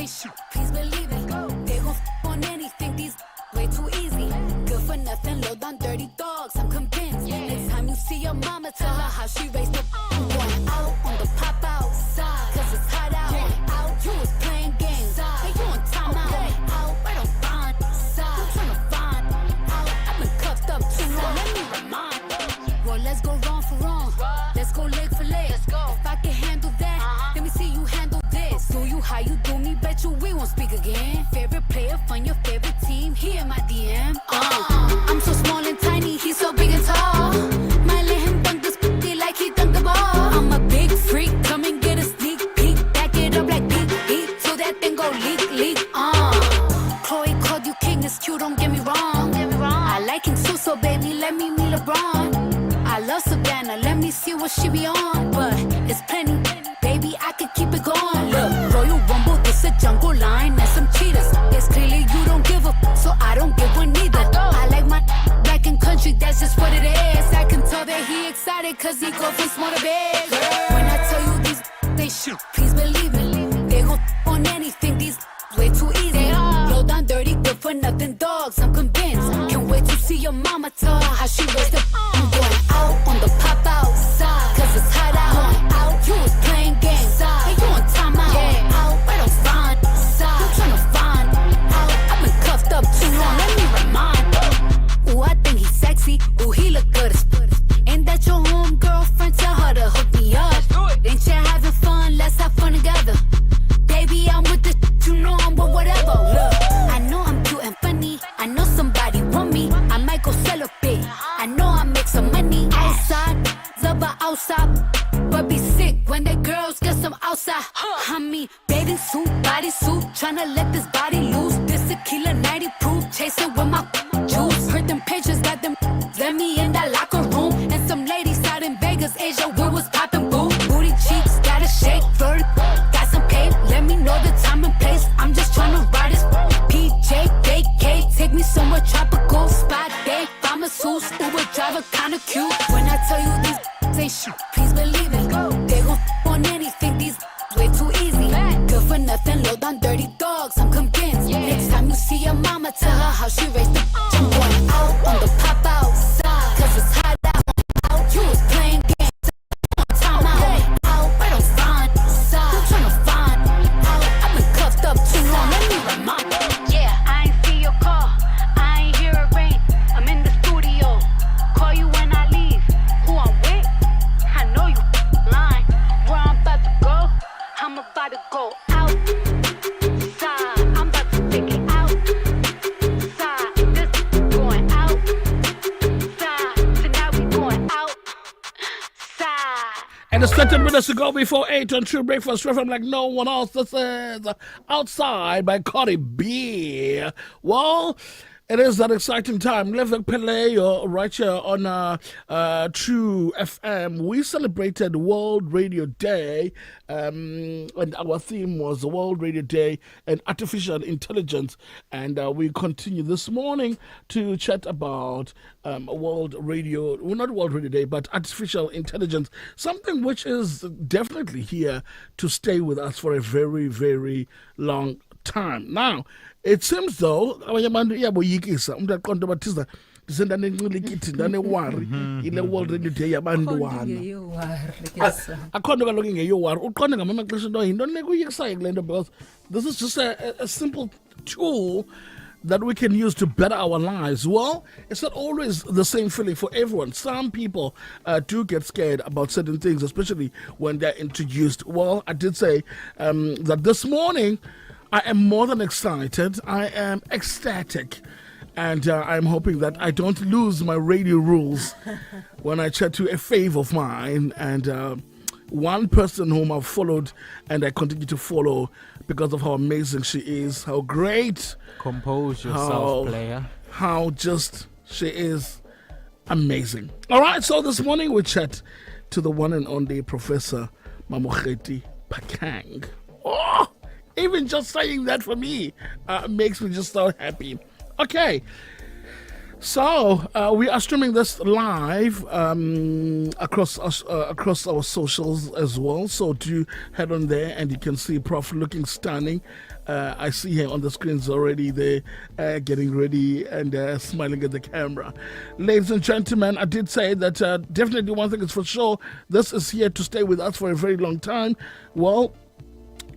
say shoot, please believe it. They gon' on anything, these way too easy. Good for nothing, low down dirty dogs, I'm convinced. Next time you see your mama, tell her how she raised the going out on the pop outside, cause it's hot out. Out, you was playing games. Hey, you on time out. Right on fine. You tryna find out. I've been cuffed up too long, let me remind. Well, let's go wrong for wrong. Let's go leg for leg. If I can handle that, let me see you handle this. Do you how you do me? Bet you we won't speak again. Favorite player from your favorite team, he in my DM. I'm so small and tiny, he's so big and tall. Might let him dunk this p***y like he dunked the ball. I'm a big freak, come and get a sneak peek. Back it up like beep, beep, so that thing go leak. Chloe called you king, it's cute, don't get me wrong. I like King so baby, let me meet LeBron. I love Savannah, let me see what she be on. But it's plenty, baby, I could keep it going. Look, Royal Rumble, this a jungle line and some cheetahs. It's clearly you don't give a so I don't give one neither. I like my black and country, that's just what it is. I can tell that he excited cause he go from small to big. When I tell you these they shoot, please believe me. They gon' on anything, these way too easy. Low down dirty, good for nothing dogs, I'm convinced. Can't wait to see your mama, tell her how she raised the I'm going out on the pop outside, cause it's hot out. Out, you was playing games. Hey, you on time out. Out, right on fine. You tryna find out. I've been cuffed up too long, let me remind. Ooh, I think he's sexy. Ooh, he look good as ain't that your home girlfriend? Tell her to hook me up. Ain't you having fun? Let's have fun together. Baby, I'm with the you know I'm with whatever. Look, I know I'm cute and funny. I know somebody want me. I might go sell a bit. I know I make some money outside, zubba outside, but be sick when the girls get some outside. I mean, bathing suit, body suit, tryna let this body loose. This tequila 90 proof, chasing with my juice. Heard them pictures, got them. Let me in that locker room. And some ladies out in Vegas, Asia, we was popping boo. Booty cheeks, gotta shake, vertical, got some cake. Let me know the time and place. I'm just tryna ride this PJ, vacate, take me somewhere tropical. Spot day, masseuse, Uber driver, kinda cute. When I tell you these ain't shoot, please believe it. They gon' on anything, these way too easy. Good for nothing, low down dirty dogs, I'm convinced. Next time you see your mama, tell her how she raised the I'm going out on the pop outside, cause it's hot out. You was playing games, on time out. Right on fine, you tryna find out. I've been cuffed up too long, let me remind. Yeah, I ain't see your call, I ain't hear a ring. I'm in the studio, call you when I leave. Who I'm with? I know you lying. Where I'm about to go, I'm about to go out. Side, I'm about to take it out. Side, this going out. Side, so now we going out. Side. And it's 13 minutes to go before 8 on True Breakfast. From like no one else. This is Outside by Cardi B. Well, it is that exciting time. Levek Peleyo right here on True FM. We celebrated World Radio Day, and our theme was World Radio Day and Artificial Intelligence. And we continue this morning to chat about World Radio, well, not World Radio Day, but Artificial Intelligence, something which is definitely here to stay with us for a very, very long time. Now, it seems though abanye abantu iyaboyikisa umuntu aqonda bathiza ndisendane ncilikithi ndane worry ile World Radio Day yabantwana akhona kaloku ngeyowari uqonda ngamamaxesha into yinto nekuyikisayo kule nto, because this is just a simple tool that we can use to better our lives. Well, it's not always the same feeling for everyone. Some people do get scared about certain things, especially when they're introduced. Well, I did say that this morning I am more than excited. I am ecstatic. And I'm hoping that I don't lose my radio rules when I chat to a fave of mine. And one person whom I've followed and I continue to follow because of how amazing she is, how great. Compose yourself, player. How just she is amazing. All right, so this morning we chat to the one and only Professor Mamokgethi Phakeng. Oh, even just saying that for me makes me just so happy. Okay, So we are streaming this live across our socials as well. So do head on there, and you can see Prof looking stunning. I see him on the screens already. They getting ready and smiling at the camera. Ladies and gentlemen, I did say that definitely one thing is for sure: this is here to stay with us for a very long time. Well,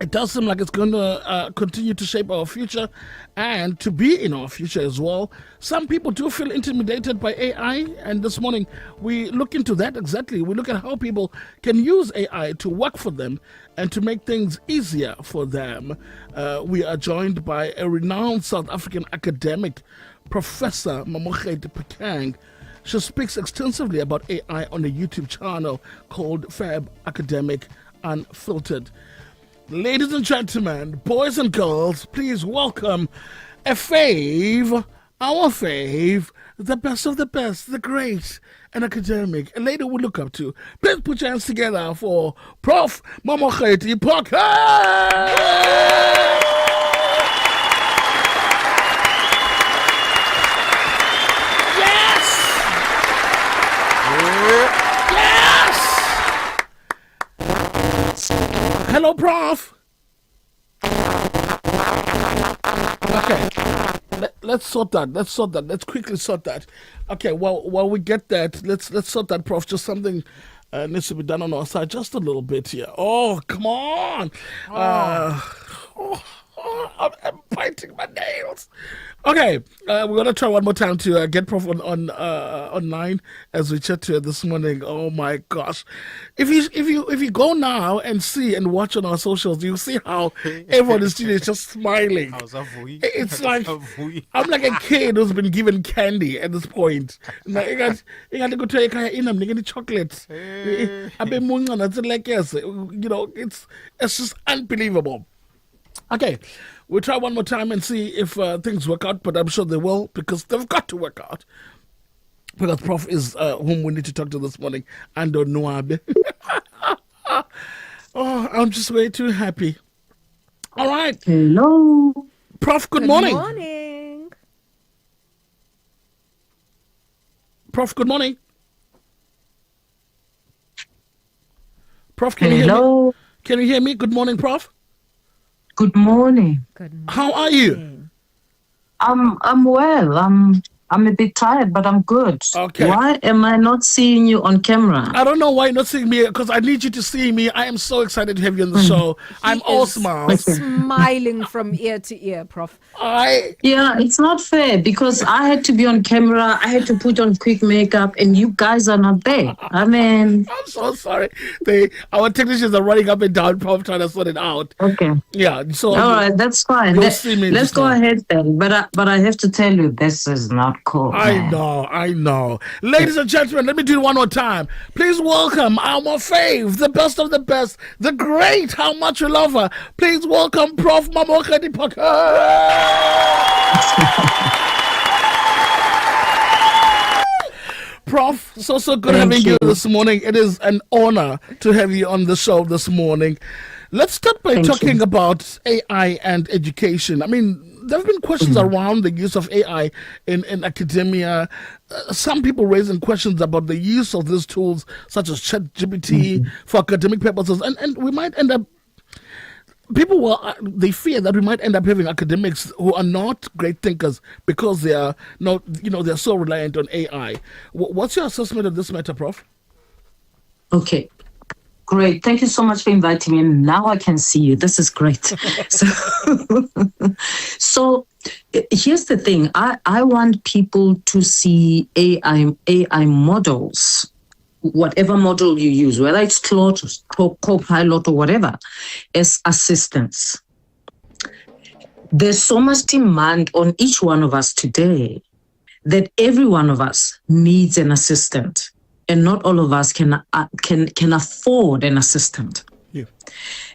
it does seem like it's going to continue to shape our future and to be in our future as well. Some people do feel intimidated by AI, and this morning we look into that exactly. We look at how people can use AI to work for them and to make things easier for them. We are joined by a renowned South African academic, Professor Mamokgethi Phakeng. She speaks extensively about AI on a YouTube channel called Fab Academic Unfiltered. Ladies and gentlemen, boys and girls, please welcome our fave, the best of the best, the great and academic, a lady we look up to. Please put your hands together for Prof. Mamokgethi Phakeng! Hello, Prof. Okay, let's sort that. Let's quickly sort that. Okay, while we get that, let's sort that, Prof. Just something needs to be done on our side, just a little bit here. Oh, come on. I'm biting my nails. Okay, we're gonna try one more time to get Prof online as we chat to her this morning. Oh my gosh! If you go now and see and watch on our socials, you see how everyone is just smiling. It's like I'm like a kid who's been given candy at this point. Like, you got to go to a getting chocolate. It's just unbelievable. Okay, we'll try one more time and see if things work out, but I'm sure they will, because they've got to work out. Because Prof is whom we need to talk to this morning, Ando Nuabe. Oh, I'm just way too happy. All right. Hello. Prof, good morning. Good morning. Prof, good morning. Prof, can you hear me? Can you hear me? Good morning, Prof. Good morning. Good morning. How are you? I'm well. I'm a bit tired, but I'm good. Okay. Why am I not seeing you on camera? I don't know why you're not seeing me, because I need you to see me. I am so excited to have you on the show. I'm all smiles. Smiling from ear to ear, Prof. Yeah, it's not fair, because I had to be on camera. I had to put on quick makeup, and you guys are not there. I mean, I'm so sorry. Our technicians are running up and down, Prof, trying to sort it out. Okay. Yeah. So all right, that's fine. Let's go ahead then. But I have to tell you, this is not cool. I know. Ladies and gentlemen, let me do it one more time. Please welcome our fave, the best of the best, the great, how much you love her. Please welcome Prof. Mamokgethi Phakeng. Prof, so good having you this morning. It is an honor to have you on the show this morning. Let's start by talking about AI and education. I mean, there have been questions around the use of AI in academia. Some people raising questions about the use of these tools, such as ChatGPT, for academic purposes. And we might end up, they fear that we might end up having academics who are not great thinkers because they are not, they're so reliant on AI. What's your assessment of this matter, Prof? Okay. Great. Thank you so much for inviting me. And now I can see you. This is great. So here's the thing. I want people to see AI models, whatever model you use, whether it's Claude, Copilot, or whatever, as assistants. There's so much demand on each one of us today that every one of us needs an assistant. And not all of us can afford an assistant. Yeah.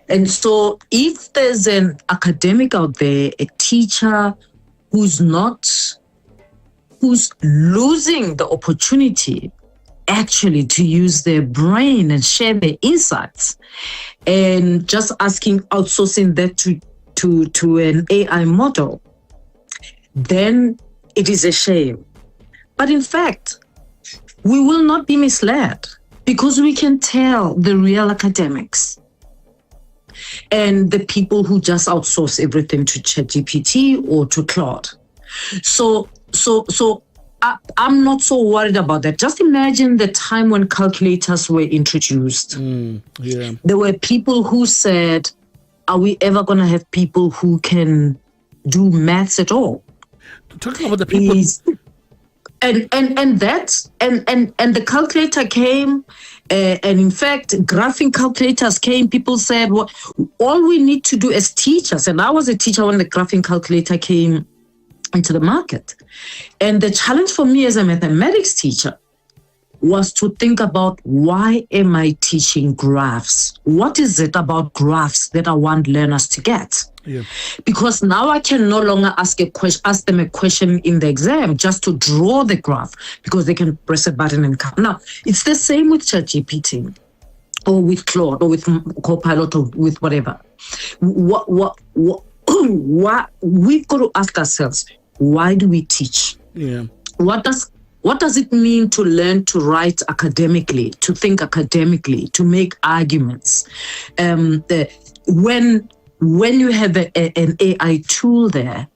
And so if there's an academic out there, a teacher who's losing the opportunity actually to use their brain and share their insights, and just outsourcing that to an AI model, then it is a shame. But in fact, we will not be misled because we can tell the real academics and the people who just outsource everything to ChatGPT or to Claude. So I'm not so worried about that. Just imagine the time when calculators were introduced. There were people who said, are we ever going to have people who can do maths at all? Talking about the people... And the calculator came, and in fact, graphing calculators came. People said, well, all we need to do as teachers, and I was a teacher when the graphing calculator came into the market. And the challenge for me as a mathematics teacher was to think about, why am I teaching graphs? What is it about graphs that I want learners to get? Yeah. Because now I can no longer ask them a question in the exam just to draw the graph, because they can press a button and come. Now, it's the same with ChatGPT or with Claude or with Copilot or with whatever. What we've got to ask ourselves, why do we teach? Yeah. What does it mean to learn to write academically, to think academically, to make arguments? When you have an AI tool there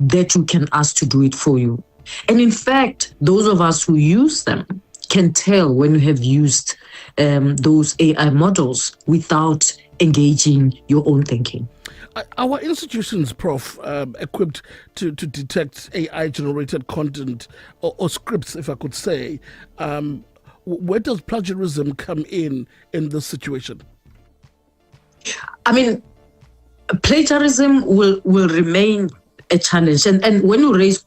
that you can ask to do it for you. And in fact, those of us who use them can tell when you have used those AI models without engaging your own thinking. Our institutions, Prof, equipped to detect AI-generated content or scripts, if I could say, where does plagiarism come in this situation? I mean, plagiarism will remain a challenge. And when you raise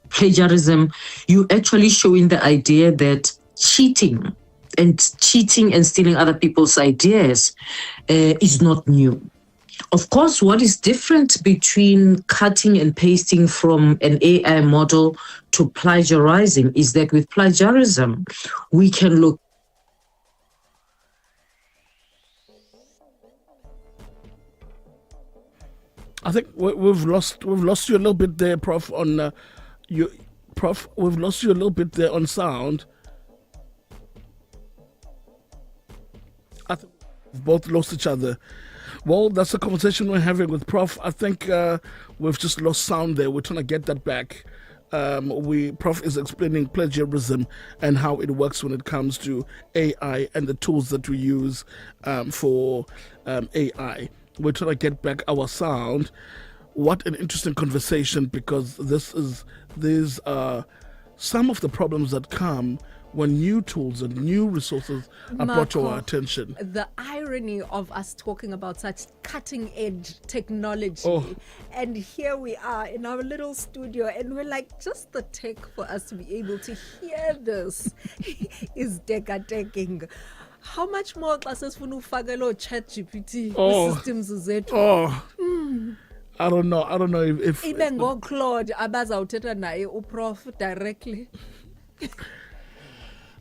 plagiarism, you actually showing the idea that cheating and stealing other people's ideas is not new. Of course, what is different between cutting and pasting from an AI model to plagiarizing is that with plagiarism, we can look. I think we've lost you a little bit there, Prof. Prof, we've lost you a little bit there on sound. I think we've both lost each other. Well, that's the conversation we're having with Prof. I think we've just lost sound there. We're trying to get that back. Prof is explaining plagiarism and how it works when it comes to AI and the tools that we use for AI. We're trying to get back our sound. What an interesting conversation, because these are some of the problems that come when new tools and new resources are brought to our attention. The irony of us talking about such cutting edge technology, and here we are in our little studio, and we're like, just the tech for us to be able to hear this is taking. How much more classes for Fagalo ChatGPT systems is it? I don't know if even go Claude abazawuthetha naye uProf directly.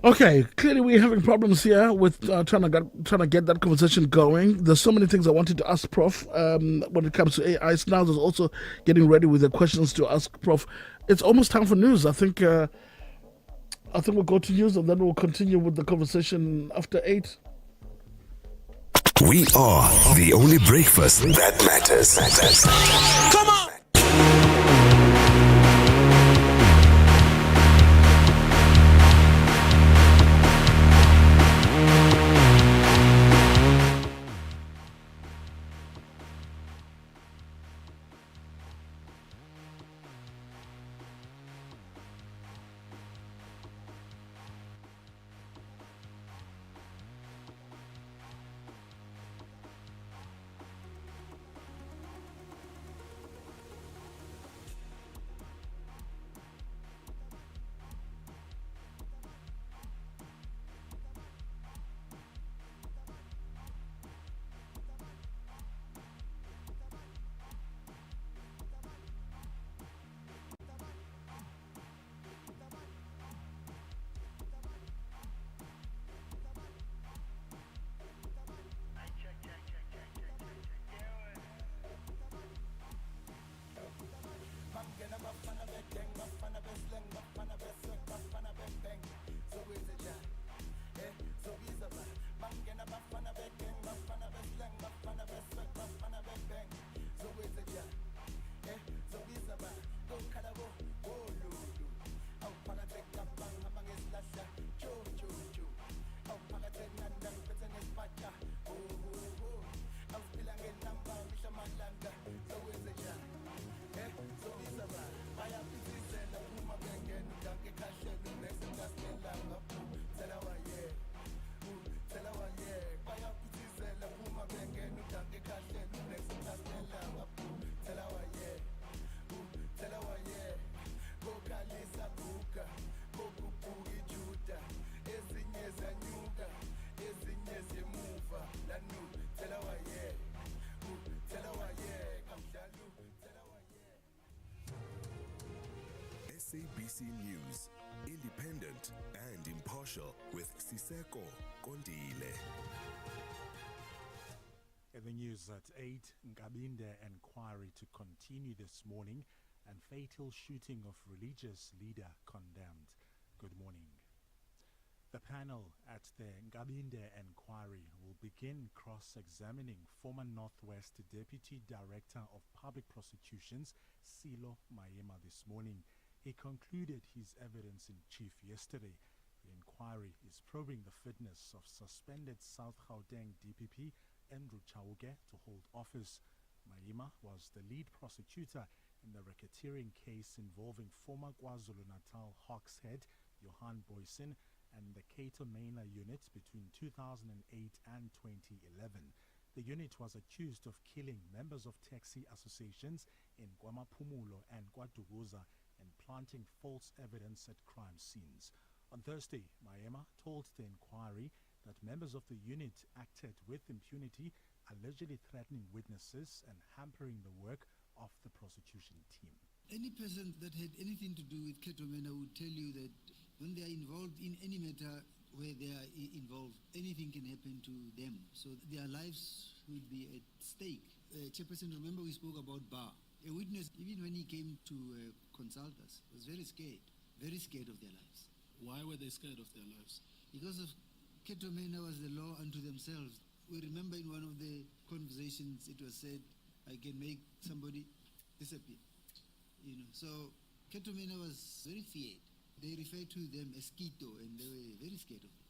Okay, clearly we're having problems here with trying to get that conversation going. There's so many things I wanted to ask Prof when it comes to AI. Now there's also getting ready with the questions to ask Prof. It's almost time for news. I think we'll go to news and then we'll continue with the conversation after 8. We are the only breakfast that matters. Come on! SABC News, independent and impartial with Siseko Kondile. In the news at 8, Ngabinde inquiry to continue this morning and fatal shooting of religious leader condemned. Good morning. The panel at the Ngabinde inquiry will begin cross-examining former Northwest Deputy Director of Public Prosecutions, Silo Mayema, this morning. He concluded his evidence in chief yesterday. The inquiry is probing the fitness of suspended South Gauteng DPP Andrew Chauke to hold office. Mayema was the lead prosecutor in the racketeering case involving former KwaZulu-Natal Hawks head Johan Boysen and the Cato Maina unit between 2008 and 2011. The unit was accused of killing members of taxi associations in KwaMaphumulo and KwaDuguza and planting false evidence at crime scenes. On Thursday, Mayema told the inquiry that members of the unit acted with impunity, allegedly threatening witnesses and hampering the work of the prosecution team. Any person that had anything to do with Ketomena would tell you that when they are involved in any matter where they are involved, anything can happen to them. So their lives would be at stake. Chairperson, remember we spoke about Bar. A witness, even when he came to consult us, was very scared of their lives. Why were they scared of their lives? Because of Ketomena was the law unto themselves. We remember in one of the conversations it was said, I can make somebody disappear. So Ketomena was very feared. They referred to them as Kito and they were very scared of them.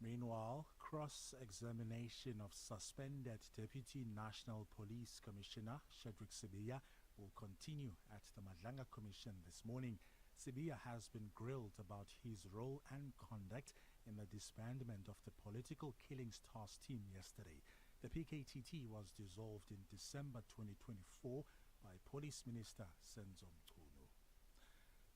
Meanwhile, cross-examination of suspended Deputy National Police Commissioner Shadrack Sibiya will continue at the Madlanga Commission this morning. Sibiya has been grilled about his role and conduct in the disbandment of the Political Killings Task Team yesterday. The PKTT was dissolved in December 2024 by Police Minister Senzo Mchunu.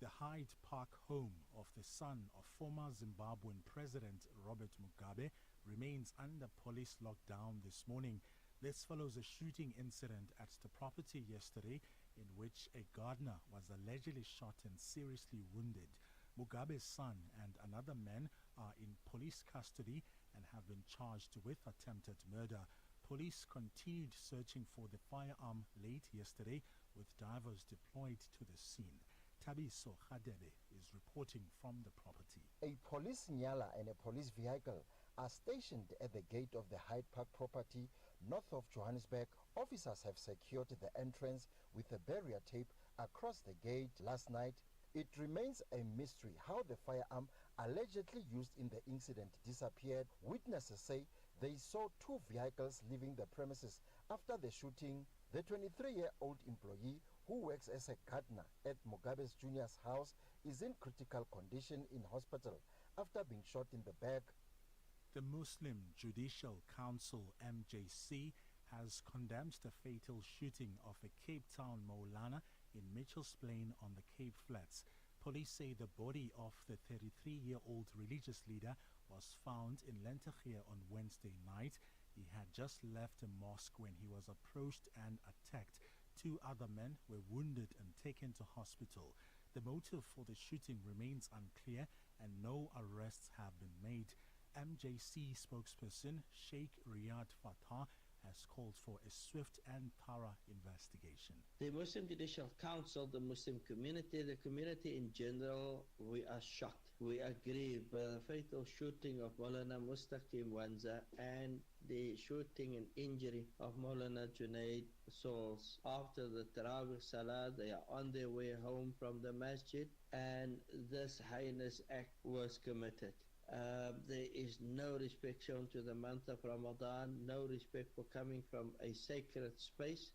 The Hyde Park home of the son of former Zimbabwean President Robert Mugabe remains under police lockdown this morning. This follows a shooting incident at the property yesterday in which a gardener was allegedly shot and seriously wounded. Mugabe's son and another man are in police custody and have been charged with attempted murder. Police continued searching for the firearm late yesterday with divers deployed to the scene. Tabiso Khadebe is reporting from the property. A police nyala and a police vehicle are stationed at the gate of the Hyde Park property north of Johannesburg. Officers have secured the entrance with a barrier tape across the gate last night. It remains a mystery how the firearm allegedly used in the incident disappeared. Witnesses say they saw two vehicles leaving the premises after the shooting. The 23-year-old employee who works as a gardener at Mugabe's junior's house is in critical condition in hospital after being shot in the back. The Muslim Judicial Council MJC has condemned the fatal shooting of a Cape Town Maulana in Mitchell's Plain on the Cape Flats. Police say the body of the 33-year-old religious leader was found in Lentegeur on Wednesday night. He had just left a mosque when he was approached and attacked. Two other men were wounded and taken to hospital. The motive for the shooting remains unclear and no arrests have been made. MJC spokesperson Sheikh Riyad Fatah has called for a swift and thorough investigation. The Muslim Judicial Council, the Muslim community, the community in general, we are shocked. We agree with the fatal shooting of Maulana Mustaqim Wanza and the shooting and injury of Maulana Junaid Souls. After the Tarawih Salah, they are on their way home from the masjid and this heinous act was committed. There is no respect shown to the month of Ramadan, no respect for coming from a sacred space.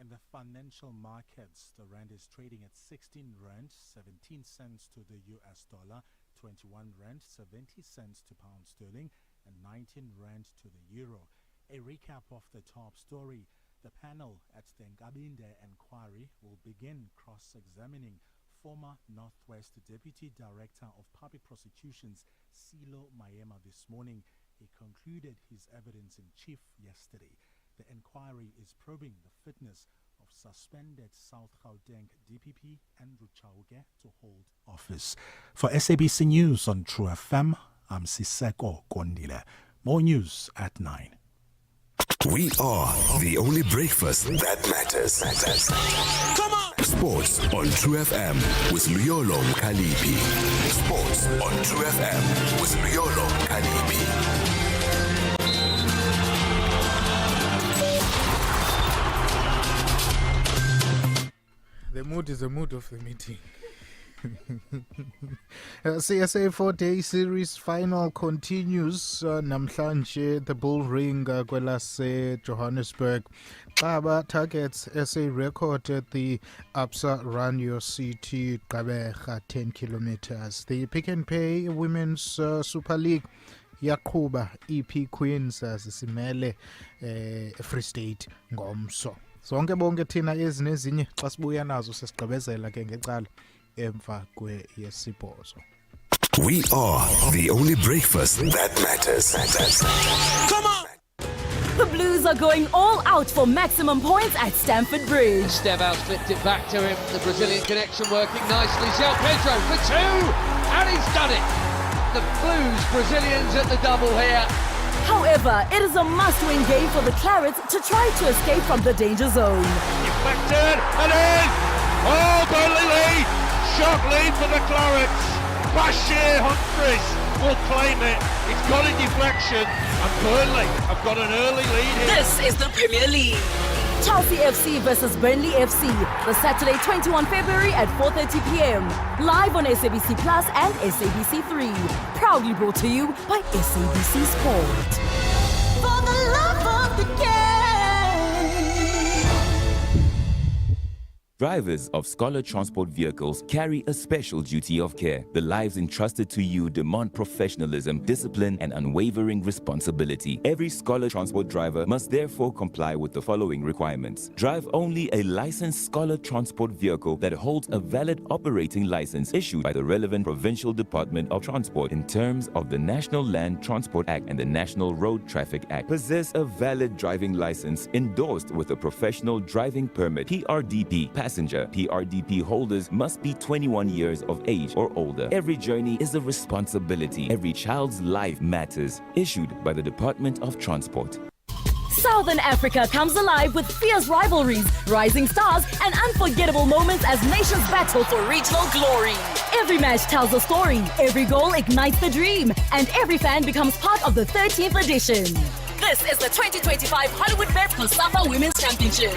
In the financial markets, the rand is trading at 16 rand 17 cents to the US dollar, 21 rand 70 cents to pound sterling, and 19 rand to the euro. A recap of the top story. The panel at the Ngabinde inquiry will begin cross-examining former Northwest Deputy Director of Public Prosecutions Silo Mayema this morning. He concluded his evidence in chief yesterday. The inquiry is probing the fitness of suspended South Gauteng DPP Andrew Chauke to hold office. For SABC News on True FM, I'm Siseko Kondile. More news at 9. We are the only breakfast that matters. Come on! Sports on True FM with Luyolo Mkalipi. Sports on True FM with Luyolo Mkalipi. The mood is the mood of the meeting. CSA 4-day series final continues. Namhlanje the Bull Ring kwelase Johannesburg. Xaba targets SA record at the Absa Run Your City Gqeberha 10 kilometers. The Pick and Pay Women's Super League yaqhuba EP Queens zisimele Free State ngomso. Sonke bonke thina ezinezinye xa sibuya nazo sesigqibezela ke ngecala emva kweyesibhozo. We are the only breakfast that matters. Come on! The Blues are going all out for maximum points at Stamford Bridge. Stevaus flipped it back to him. The Brazilian connection working nicely. João Pedro for 2, and he's done it. The Blues Brazilians at the double here. However, it is a must-win game for the Clarets to try to escape from the danger zone. Deflected, and in! Oh, Burnley lead! Shock lead for the Clarets. Bashir Humphries will claim it. It's got a deflection, and Burnley have got an early lead here. This is the Premier League. Chelsea FC versus Burnley FC, the Saturday 21 February at 4:30 p.m. Live on SABC Plus and SABC 3. Proudly brought to you by SABC Sport. For the love of the game. Drivers of Scholar Transport vehicles carry a special duty of care. The lives entrusted to you demand professionalism, discipline, and unwavering responsibility. Every Scholar Transport driver must therefore comply with the following requirements. Drive only a licensed Scholar Transport vehicle that holds a valid operating license issued by the relevant Provincial Department of Transport in terms of the National Land Transport Act and the National Road Traffic Act. Possess a valid driving license endorsed with a professional driving permit, PRDP. Passenger PRDP holders must be 21 years of age or older. Every journey is a responsibility. Every child's life matters. Issued by the Department of Transport. Southern Africa comes alive with fierce rivalries, rising stars, and unforgettable moments as nations battle for regional glory. Every match tells a story, every goal ignites the dream, and every fan becomes part of the 13th edition. This is the 2025 Hollywood Bet COSAFA Women's Championship.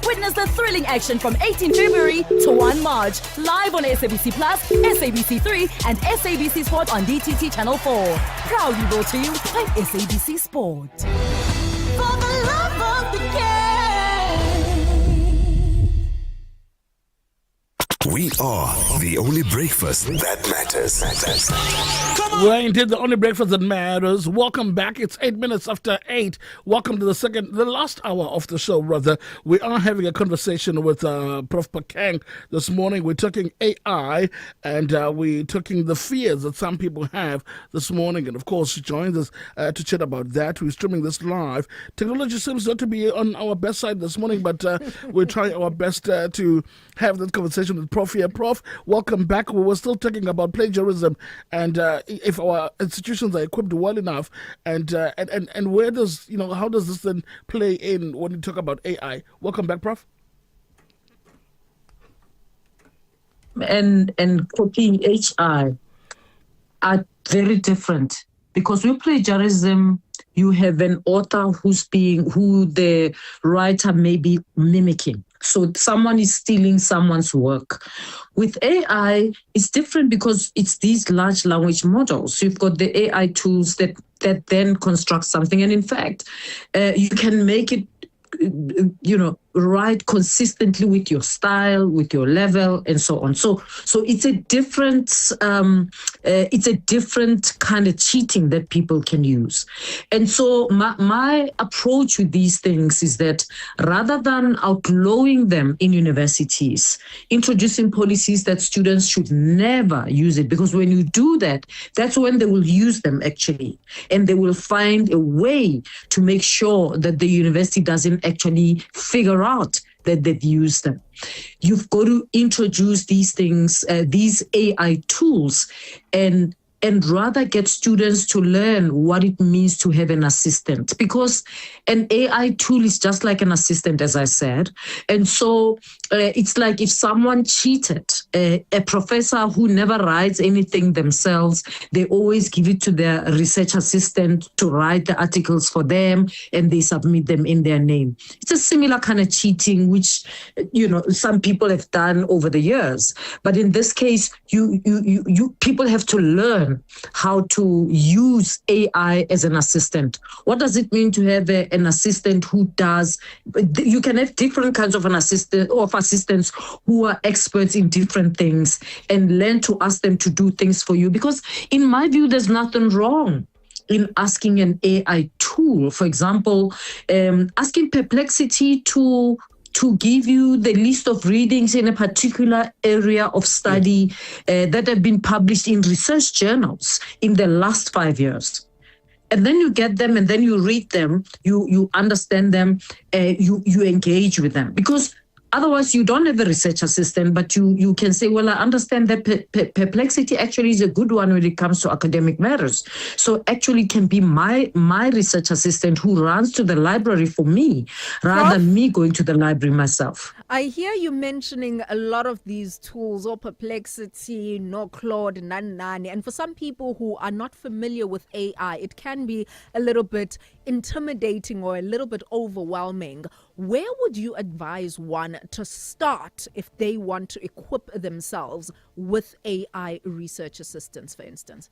Witness the thrilling action from 18 February to 1 March, live on SABC Plus, SABC 3, and SABC Sport on DTT Channel 4. Proudly brought to you by SABC Sport. For the love of the game. We are the only breakfast that matters. Come on! We're indeed the only breakfast that matters. Welcome back. It's 8 minutes after 8. Welcome to the last hour of the show, brother. We are having a conversation with Prof. Phakeng this morning. We're talking AI, and we're talking the fears that some people have this morning. And of course, she joins us to chat about that. We're streaming this live. Technology seems not to be on our best side this morning, but we're trying our best to have that conversation with Prof here. Prof, welcome back. We were still talking about plagiarism and if our institutions are equipped well enough, and where does, how does this then play in when you talk about AI? Welcome back, Prof. And copying HI are very different, because with plagiarism, you have an author who the writer may be mimicking. So someone is stealing someone's work. With AI, it's different because it's these large language models. You've got the AI tools that then construct something. And in fact, you can make it, write consistently with your style, with your level, and so on. So it's a different kind of cheating that people can use. And so my approach with these things is that rather than outlawing them in universities, introducing policies that students should never use it, because when you do that, that's when they will use them actually, and they will find a way to make sure that the university doesn't actually figure out that they've used them. You've got to introduce these things, these AI tools, and rather get students to learn what it means to have an assistant, because an AI tool is just like an assistant, as I said. And so it's like if someone cheated, a professor who never writes anything themselves, they always give it to their research assistant to write the articles for them, and they submit them in their name. It's a similar kind of cheating, which, some people have done over the years. But in this case, you people have to learn how to use AI as an assistant. What does it mean to have an assistant who does? You can have different kinds of assistants who are experts in different things, and learn to ask them to do things for you. Because in my view, there's nothing wrong in asking an AI tool, for example, asking Perplexity to give you the list of readings in a particular area of study that have been published in research journals in the last 5 years. And then you get them, and then you read them, you understand them, you engage with them. Because otherwise, you don't have a research assistant, but you can say, well, I understand that Perplexity actually is a good one when it comes to academic matters. So actually can be my research assistant who runs to the library for me, rather than me going to the library myself. I hear you mentioning a lot of these tools, or Perplexity, no Claude, Nani. And for some people who are not familiar with AI, it can be a little bit intimidating or a little bit overwhelming. Where would you advise one to start if they want to equip themselves with AI research assistants, for instance?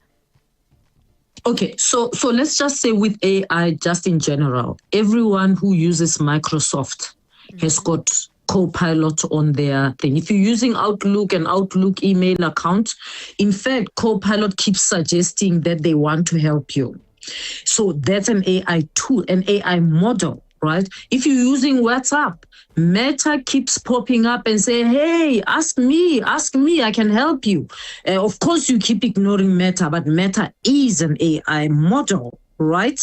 Okay, so let's just say with AI, just in general, everyone who uses Microsoft has got Copilot on their thing. If you're using Outlook and Outlook email account, in fact, Copilot keeps suggesting that they want to help you. So that's an AI tool, an AI model, right? If you're using WhatsApp, Meta keeps popping up and saying, hey, ask me, I can help you. Of course, you keep ignoring Meta, but Meta is an AI model, right?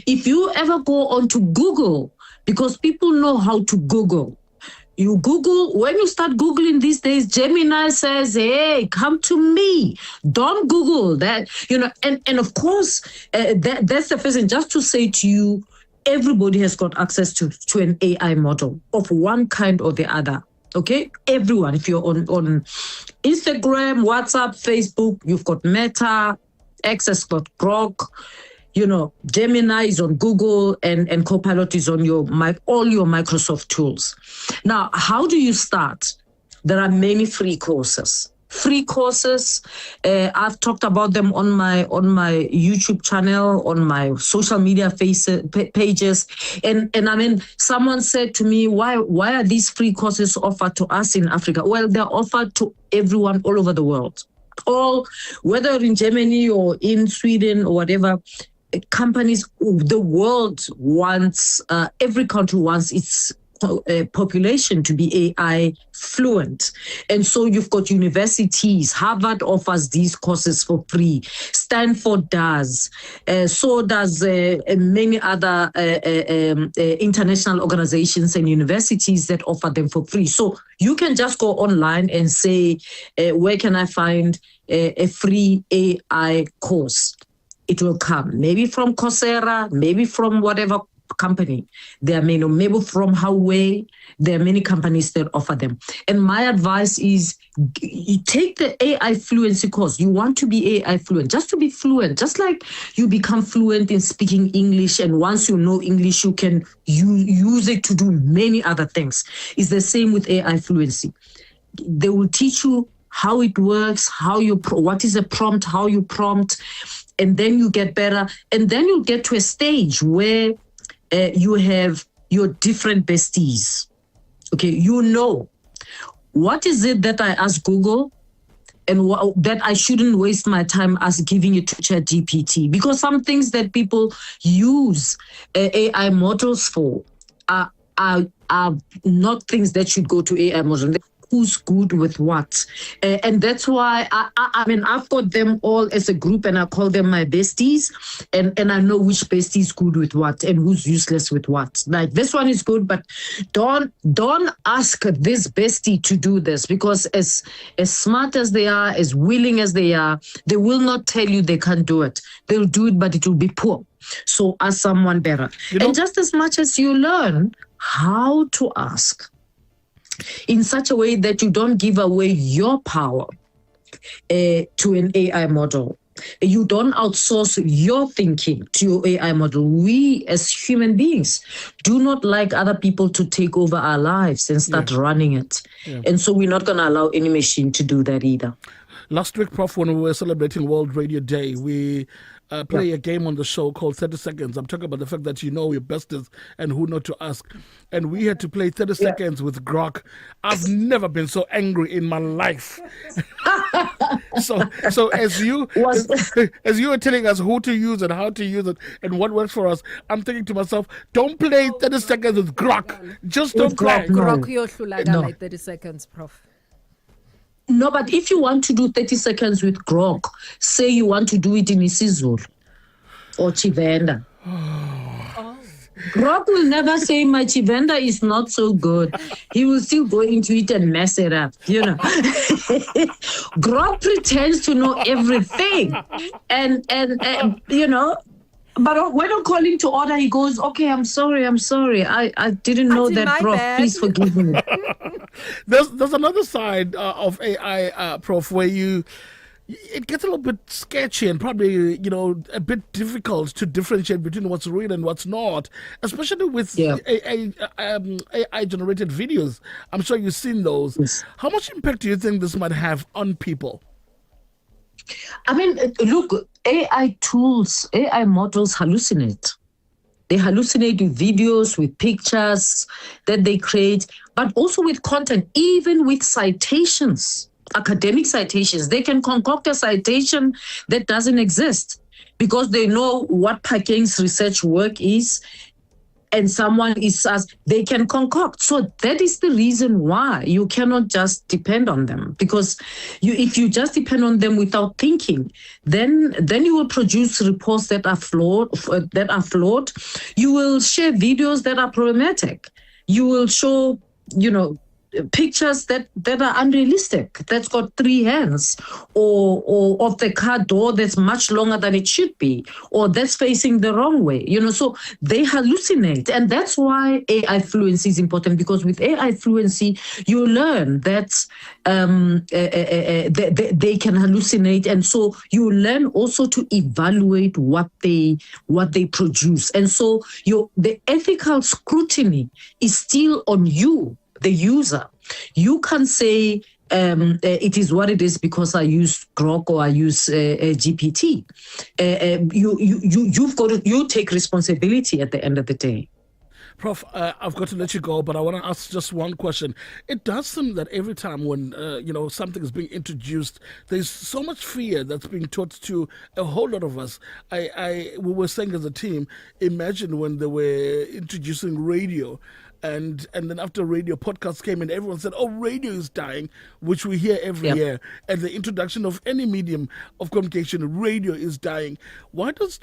If you ever go onto Google, because people know how to Google, you Google, when you start Googling these days, Gemini says, hey, come to me. Don't Google that, and of course, that's the first thing. Just to say to you, everybody has got access to an AI model of one kind or the other. Okay, everyone. If you're on Instagram, WhatsApp, Facebook, you've got Meta, X has got Grok. Gemini is on Google, and Copilot is on all your Microsoft tools. Now, how do you start? There are many free courses. I've talked about them on my YouTube channel, on my social media pages, and I mean, someone said to me, why are these free courses offered to us in Africa? Well, they're offered to everyone all over the world, whether in Germany or in Sweden or whatever. Companies, the world wants, every country wants its population to be AI fluent. And so you've got universities. Harvard offers these courses for free. Stanford does. So does many other international organizations and universities that offer them for free. So you can just go online and say, where can I find a free AI course? It will come, maybe from Coursera, maybe from whatever company. There are many, maybe from Huawei. There are many companies that offer them. And my advice is, you take the AI fluency course. You want to be AI fluent, just to be fluent, just like you become fluent in speaking English. And once you know English, you can use it to do many other things. It's the same with AI fluency. They will teach you how it works, what is a prompt, how you prompt, and then you get better. And then you get to a stage where you have your different besties. Okay, what is it that I ask Google and that I shouldn't waste my time as giving it to ChatGPT? Because some things that people use AI models for are not things that should go to AI models. who's good with what. And that's why, I mean, I've got them all as a group and I call them my besties. And I know which bestie is good with what and who's useless with what. Like, this one is good, but don't ask this bestie to do this, because as smart as they are, as willing as they are, they will not tell you they can't do it. They'll do it, but it will be poor. So ask someone better. And just as much as you learn how to ask in such a way that you don't give away your power to an AI model, you don't outsource your thinking to your AI model. We as human beings do not like other people to take over our lives and start running it. And so we're not going to allow any machine to do that either. Last week, Prof, when we were celebrating World Radio Day, we play a game on the show called 30 Seconds. I'm talking about the fact that you know your besties and who not to ask. And we had to play 30 seconds with Grok. I've never been so angry in my life. So as you were telling us who to use and how to use it and what works for us, I'm thinking to myself, don't play 30 seconds with Grok. Just don't play. Grok yohlulaga like 30 seconds, Prof. No, but if you want to do 30 seconds with Grok, say you want to do it in isiZulu or Chivenda. Grok will never say my Chivenda is not so good. He will still go into it and mess it up, you know. Grok pretends to know everything. And you know, but when I'm calling to order, he goes, okay, I'm sorry. I didn't know that, Prof. Please forgive me. There's another side of AI, Prof, where it gets a little bit sketchy and probably, you know, a bit difficult to differentiate between what's real and what's not, especially with AI-generated videos. I'm sure you've seen those. Yes. How much impact do you think this might have on people? I mean, look, AI tools, AI models hallucinate. They hallucinate with videos, with pictures that they create, but also with content, even with citations, academic citations. They can concoct a citation that doesn't exist because they know what Phakeng's research work is, and someone is asked, they can concoct. So that is the reason why you cannot just depend on them, because if you just depend on them without thinking, then you will produce reports that are flawed. You will share videos that are problematic. You will show, you know, pictures that are unrealistic, that's got 3 hands, or of the car door that's much longer than it should be, or that's facing the wrong way, you know. So they hallucinate, and that's why AI fluency is important, because with AI fluency you learn that they can hallucinate, and so you learn also to evaluate what they produce, and so the ethical scrutiny is still on you, the user. You can't say it is what it is because I use Grok or I use GPT. You take responsibility at the end of the day. Prof, I've got to let you go, but I want to ask just one question. It does seem that every time when something is being introduced, there's so much fear that's being taught to a whole lot of us. We were saying as a team, imagine when they were introducing radio. And then after radio, podcasts came in, everyone said, oh, radio is dying, which we hear every year. And the introduction of any medium of communication, radio is dying. Why does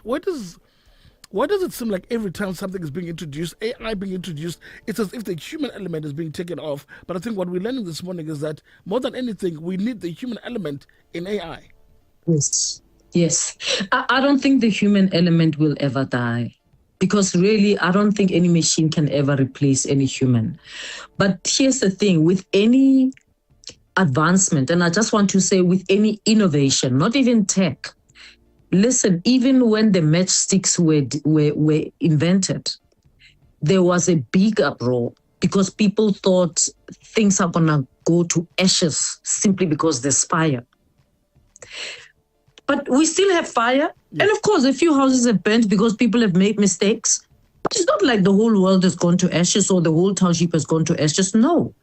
it seem like every time something is being introduced, AI being introduced, it's as if the human element is being taken off? But I think what we're learning this morning is that more than anything, we need the human element in AI. Yes. I don't think the human element will ever die. Because really, I don't think any machine can ever replace any human. But here's the thing, with any advancement, and I just want to say with any innovation, not even tech, listen, even when the matchsticks were invented, there was a big uproar because people thought things are going to go to ashes simply because there's fire. But we still have fire. And of course, a few houses have burnt because people have made mistakes. But it's not like the whole world has gone to ashes or the whole township has gone to ashes. No.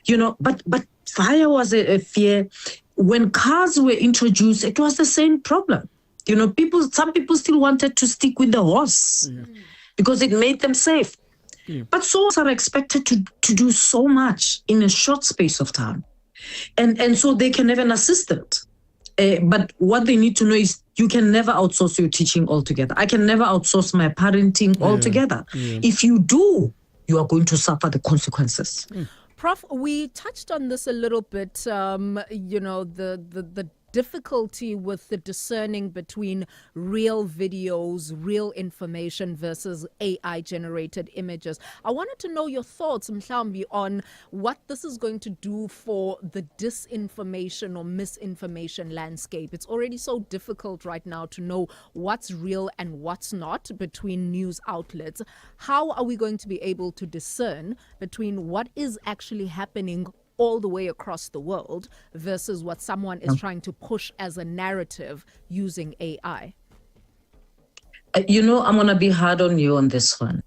You know, but fire was a fear. When cars were introduced, it was the same problem. You know, some people still wanted to stick with the horse because it made them safe. But SOAS are expected to do so much in a short space of time. And so they can have an assistant. But what they need to know is you can never outsource your teaching altogether. I can never outsource my parenting altogether. If you do, you are going to suffer the consequences. Prof, we touched on this a little bit, the difficulty with the discerning between real videos, real information versus AI-generated images. I wanted to know your thoughts, Mhlambi, on what this is going to do for the disinformation or misinformation landscape. It's already so difficult right now to know what's real and what's not between news outlets. How are we going to be able to discern between what is actually happening all the way across the world versus what someone is trying to push as a narrative using AI? I'm going to be hard on you on this one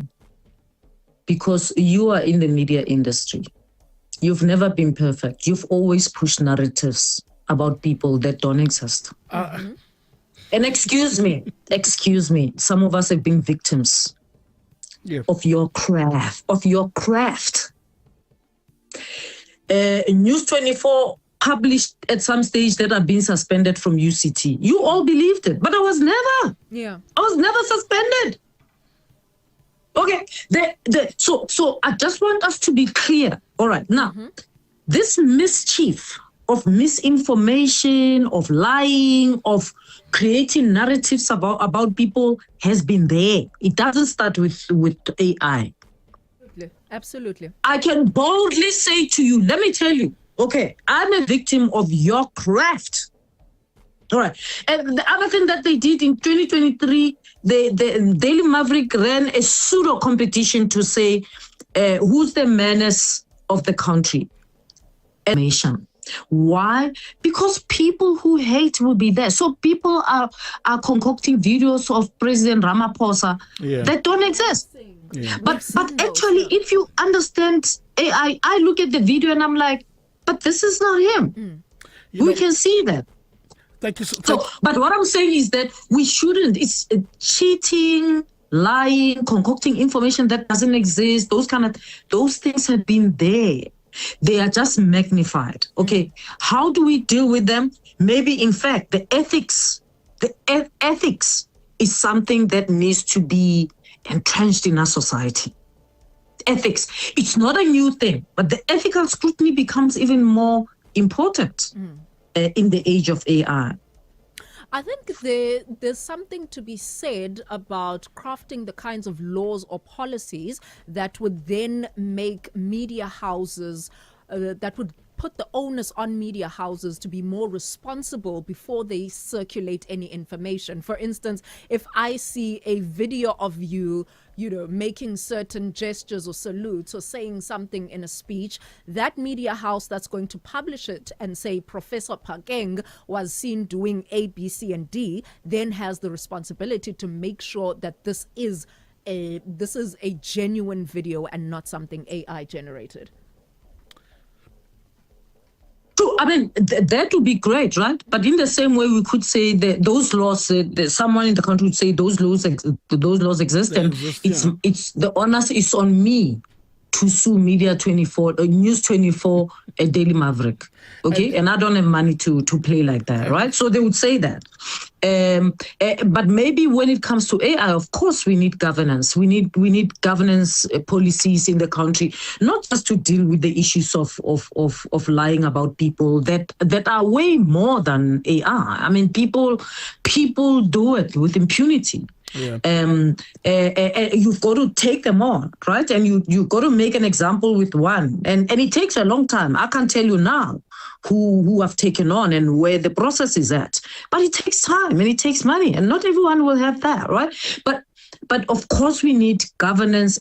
because you are in the media industry. You've never been perfect. You've always pushed narratives about people that don't exist. And excuse me, some of us have been victims of your craft. News 24 published at some stage that I've been suspended from UCT. You all believed it, but I was never. I was never suspended. Okay. So I just want us to be clear. All right. Now, this mischief of misinformation, of lying, of creating narratives about people has been there. It doesn't start with AI. Absolutely. I can boldly say to you, let me tell you, okay, I'm a victim of your craft. All right. And the other thing that they did in 2023, the Daily Maverick ran a pseudo competition to say who's the menace of the country. Nation. Why? Because people who hate will be there. So people are concocting videos of President Ramaphosa that don't exist. But actually, if you understand AI, I look at the video and I'm like, but this is not him. We can see that. Thank you. But what I'm saying is that we shouldn't. It's cheating, lying, concocting information that doesn't exist. Those things have been there. They are just magnified. Okay, how do we deal with them? Maybe, in fact, the ethics is something that needs to be entrenched in our society. Ethics, it's not a new thing, but the ethical scrutiny becomes even more important in the age of AI. I think there's something to be said about crafting the kinds of laws or policies that would then make media houses, that would put the onus on media houses to be more responsible before they circulate any information. For instance, if I see a video of you making certain gestures or salutes or saying something in a speech, that media house that's going to publish it and say Professor Phakeng was seen doing A, B, C, and D, then has the responsibility to make sure that this is a genuine video and not something AI generated. True. I mean, that would be great, right? But in the same way, we could say that those laws, someone in the country would say those laws exist, and it's the onus is on me to sue Media 24, News 24, a Daily Maverick. Okay, and I don't have money to play like that, right? So they would say that. But maybe when it comes to AI, of course, we need governance. We need governance policies in the country, not just to deal with the issues of lying about people that are way more than AI. I mean, people do it with impunity. You've got to take them on, right? And you've got to make an example with one. And it takes a long time. I can't tell you now who have taken on and where the process is at. But it takes time and it takes money. And not everyone will have that, right? But of course we need governance.